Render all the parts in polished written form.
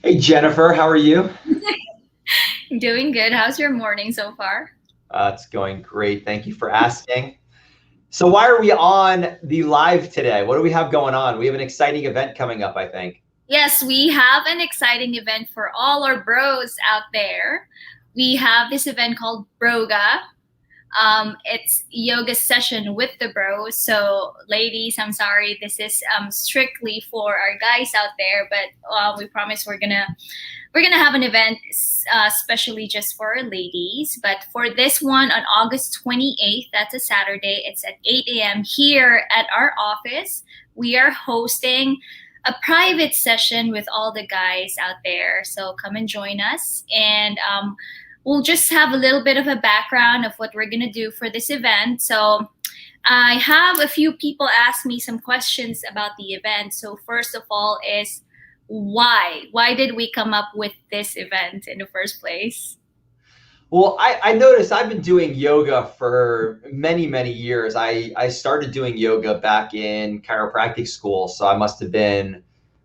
Hey Jennifer, how are you? Doing good. How's your morning so far? It's going great. Thank you for asking. So, why are we on the live today? What do we have going on? We have an exciting event coming up, I think. Yes, we have an exciting event for all our bros out there. We have this event called Broga. It's yoga session with the bros. So, ladies, I'm sorry, this is strictly for our guys out there, but we promise we're gonna have an event especially just for ladies. But for this one on August 28th, that's a Saturday. It's at 8 a.m. here at our office. We are hosting a private session with all the guys out there. So come and join us, and we'll just have a little bit of a background of what we're gonna do for this event. So I have a few people ask me some questions about the event. So first of all is why? Why did we come up with this event in the first place? Well, I noticed I've been doing yoga for many, many years. I started doing yoga back in chiropractic school. So, I must have been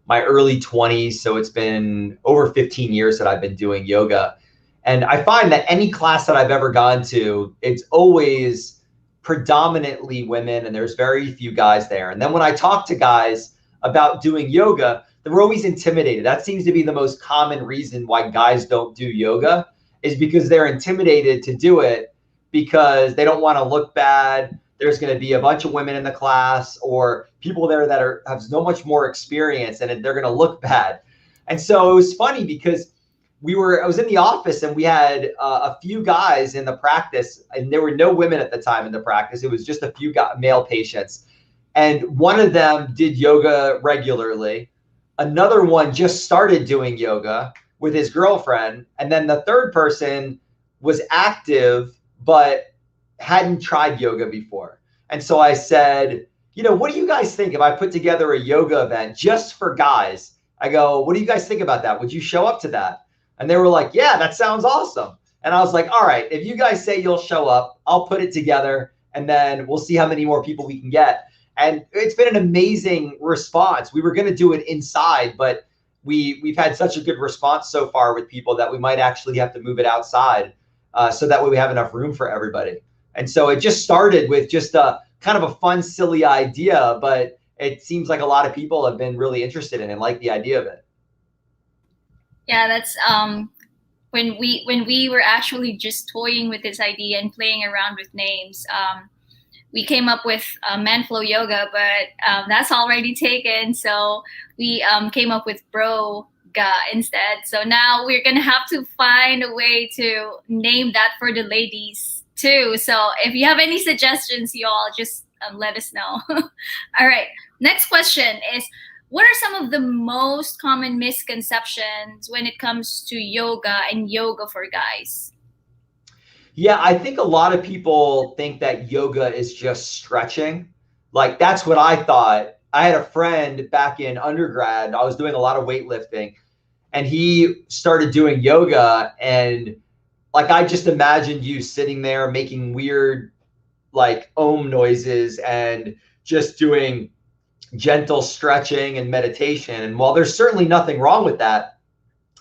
my early 20s. So, it's been over 15 years that I've been doing yoga. And I find that any class that I've ever gone to, it's always predominantly women, and there's very few guys there. And then when I talk to guys about doing yoga, they're always intimidated. That seems to be the most common reason why guys don't do yoga, is because they're intimidated to do it because they don't want to look bad. There's going to be a bunch of women in the class or people there that have so much more experience, and they're going to look bad. And so it was funny because I was in the office, and we had a few guys in the practice, and there were no women at the time in the practice. It was just a few male patients. And one of them did yoga regularly. Another one just started doing yoga with his girlfriend. And then the third person was active, but hadn't tried yoga before. And so I said, what do you guys think if I put together a yoga event just for guys? I go, what do you guys think about that? Would you show up to that? And they were like, yeah, that sounds awesome. And I was like, all right, if you guys say you'll show up, I'll put it together, and then we'll see how many more people we can get. And it's been an amazing response. We were going to do it inside, but we've had such a good response so far with people that we might actually have to move it outside, so that way we have enough room for everybody. And so it just started with just a kind of a fun, silly idea, but it seems like a lot of people have been really interested in it and like the idea of it. Yeah, that's when we were actually just toying with this idea and playing around with names. We came up with Manflow Yoga, but that's already taken. So we came up with Broga instead. So now we're gonna have to find a way to name that for the ladies too. So if you have any suggestions, you all just let us know. All right. Next question is, what are some of the most common misconceptions when it comes to yoga and yoga for guys? Yeah, I think a lot of people think that yoga is just stretching. Like, that's what I thought. I had a friend back in undergrad. I was doing a lot of weightlifting, and he started doing yoga. And like, I just imagined you sitting there making weird, like, om noises and just doing gentle stretching and meditation. And while there's certainly nothing wrong with that,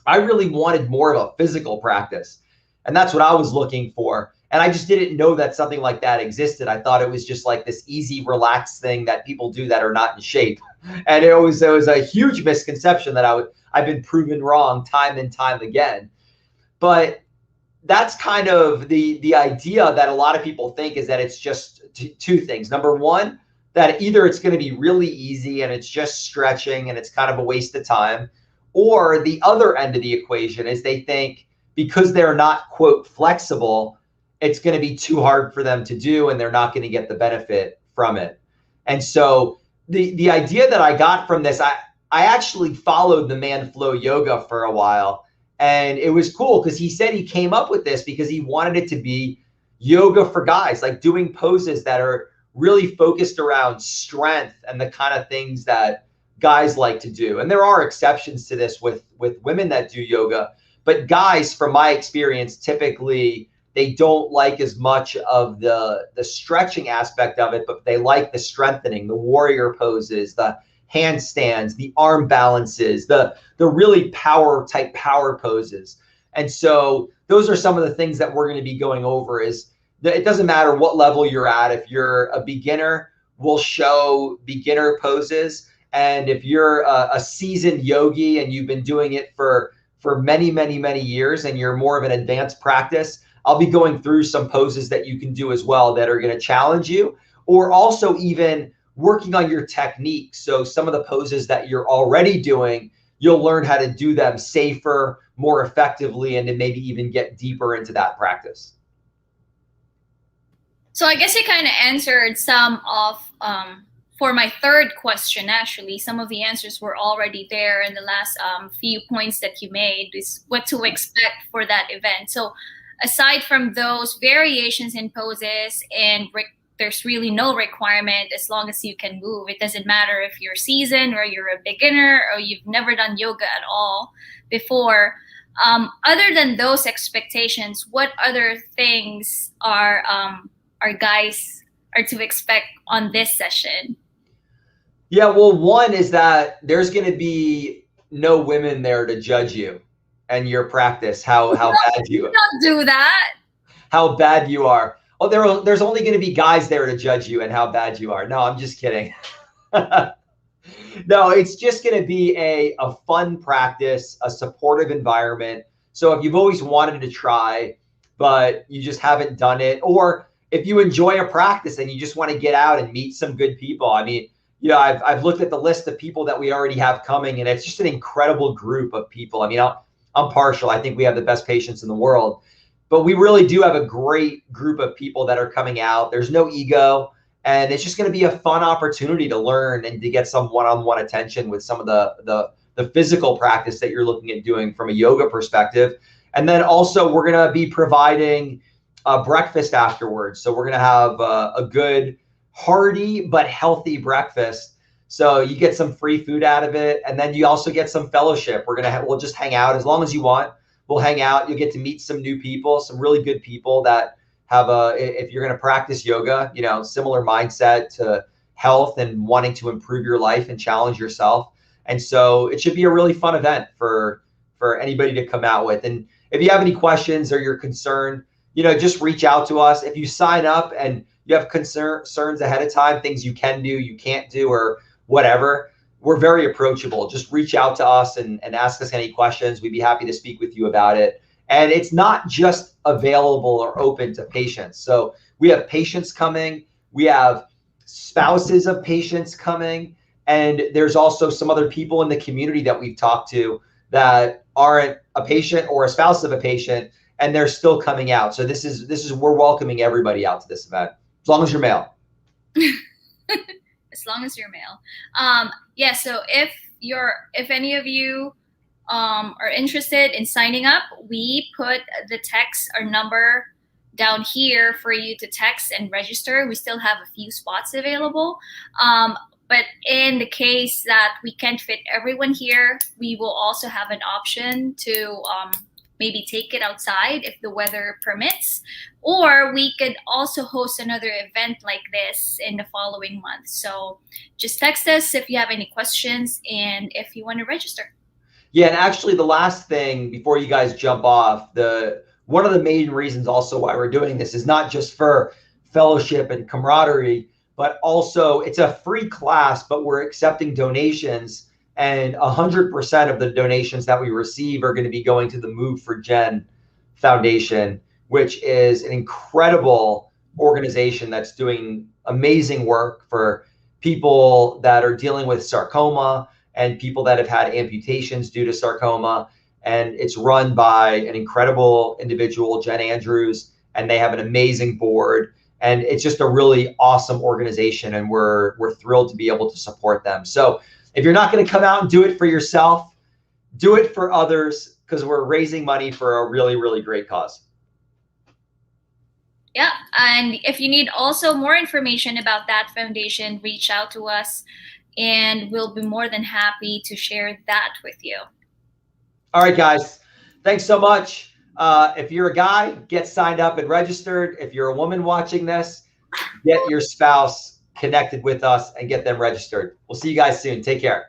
I really wanted more of a physical practice. And that's what I was looking for. And I just didn't know that something like that existed. I thought it was just like this easy, relaxed thing that people do that are not in shape. And it was a huge misconception that I've been proven wrong time and time again. But that's kind of the idea that a lot of people think, is that it's just two things. Number one, that either it's going to be really easy and it's just stretching and it's kind of a waste of time, or the other end of the equation is they think because they're not, quote, flexible, it's going to be too hard for them to do and they're not going to get the benefit from it. And so the idea that I got from this, I actually followed the Man Flow Yoga for a while. And it was cool because he said he came up with this because he wanted it to be yoga for guys, like doing poses that are really focused around strength and the kind of things that guys like to do. And there are exceptions to this with women that do yoga, but guys, from my experience, typically they don't like as much of the stretching aspect of it, but they like the strengthening, the warrior poses, the handstands, the arm balances, the really power poses. And so those are some of the things that we're going to be going over. Is that it doesn't matter what level you're at. If you're a beginner, we'll show beginner poses. And if you're a seasoned yogi and you've been doing it for many, many, many years and you're more of an advanced practice, I'll be going through some poses that you can do as well that are going to challenge you, or also even working on your technique. So some of the poses that you're already doing, you'll learn how to do them safer, more effectively, and to maybe even get deeper into that practice. So I guess you kind of answered some of, for my third question, actually, some of the answers were already there in the last few points that you made, is what to expect for that event. So aside from those variations in poses, and there's really no requirement as long as you can move. It doesn't matter if you're seasoned or you're a beginner or you've never done yoga at all before. Other than those expectations, what other things are guys are to expect on this session? Yeah, well, one is that there's going to be no women there to judge you and your practice, how bad you are. Don't do that. How bad you are. Oh, there's only going to be guys there to judge you and how bad you are. No, I'm just kidding. No, it's just going to be a fun practice, a supportive environment. So if you've always wanted to try, but you just haven't done it, or if you enjoy a practice and you just want to get out and meet some good people. I mean, you know, I've looked at the list of people that we already have coming, and it's just an incredible group of people. I mean, I'm partial. I think we have the best patients in the world, but we really do have a great group of people that are coming out. There's no ego, and it's just going to be a fun opportunity to learn and to get some one-on-one attention with some of the physical practice that you're looking at doing from a yoga perspective. And then also we're going to be providing a breakfast afterwards. So we're going to have a good, hearty, but healthy breakfast. So you get some free food out of it. And then you also get some fellowship. We'll just hang out as long as you want. We'll hang out. You'll get to meet some new people, some really good people that have if you're going to practice yoga, you know, similar mindset to health and wanting to improve your life and challenge yourself. And so it should be a really fun event for anybody to come out with. And if you have any questions or you're concerned, you know, just reach out to us. If you sign up and you have concerns ahead of time, things you can do, you can't do, or whatever, we're very approachable. Just reach out to us and ask us any questions. We'd be happy to speak with you about it. And it's not just available or open to patients. So we have patients coming, we have spouses of patients coming, and there's also some other people in the community that we've talked to that aren't a patient or a spouse of a patient, and they're still coming out. So this is we're welcoming everybody out to this event, as long as you're male. As long as you're male. Yeah, so if any of you are interested in signing up, we put the text or number down here for you to text and register. We still have a few spots available. But in the case that we can't fit everyone here, we will also have an option to maybe take it outside if the weather permits, or we could also host another event like this in the following month. So just text us if you have any questions and if you want to register. Yeah, and actually the last thing before you guys jump off, one of the main reasons also why we're doing this is not just for fellowship and camaraderie, but also it's a free class, but we're accepting donations, and 100% of the donations that we receive are going to be going to the Move for Gen Foundation, which is an incredible organization that's doing amazing work for people that are dealing with sarcoma and people that have had amputations due to sarcoma. And it's run by an incredible individual, Jen Andrews, and they have an amazing board. And it's just a really awesome organization, and we're thrilled to be able to support them. So if you're not going to come out and do it for yourself, do it for others, because we're raising money for a really, really great cause. Yeah, and if you need also more information about that foundation, reach out to us, and we'll be more than happy to share that with you. All right, guys, thanks so much. If you're a guy, get signed up and registered. If you're a woman watching this, get your spouse connected with us and get them registered. We'll see you guys soon. Take care.